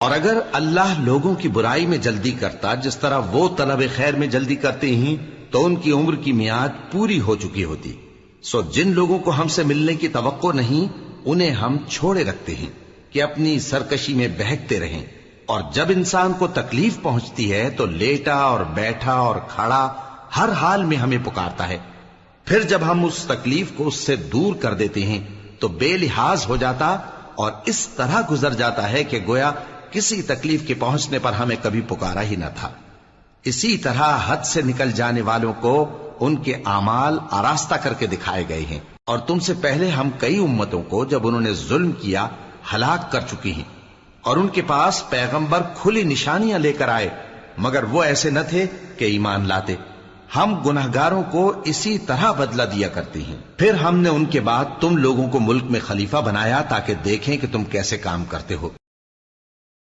اور اگر اللہ لوگوں کی برائی میں جلدی کرتا جس طرح وہ طلب خیر میں جلدی کرتے ہیں تو ان کی عمر کی میعاد پوری ہو چکی ہوتی. سو جن لوگوں کو ہم سے ملنے کی توقع نہیں انہیں ہم چھوڑے رکھتے ہیں کہ اپنی سرکشی میں بہکتے رہیں. اور جب انسان کو تکلیف پہنچتی ہے تو لیٹا اور بیٹھا اور کھڑا ہر حال میں ہمیں پکارتا ہے. پھر جب ہم اس تکلیف کو اس سے دور کر دیتے ہیں تو بے لحاظ ہو جاتا اور اس طرح گزر جاتا ہے کہ گویا کسی تکلیف کے پہنچنے پر ہمیں کبھی پکارا ہی نہ تھا. اسی طرح حد سے نکل جانے والوں کو ان کے اعمال آراستہ کر کے دکھائے گئے ہیں. اور تم سے پہلے ہم کئی امتوں کو جب انہوں نے ظلم کیا ہلاک کر چکی ہیں، اور ان کے پاس پیغمبر کھلی نشانیاں لے کر آئے مگر وہ ایسے نہ تھے کہ ایمان لاتے. ہم گنہگاروں کو اسی طرح بدلہ دیا کرتے ہیں. پھر ہم نے ان کے بعد تم لوگوں کو ملک میں خلیفہ بنایا تاکہ دیکھیں کہ تم کیسے کام کرتے ہو.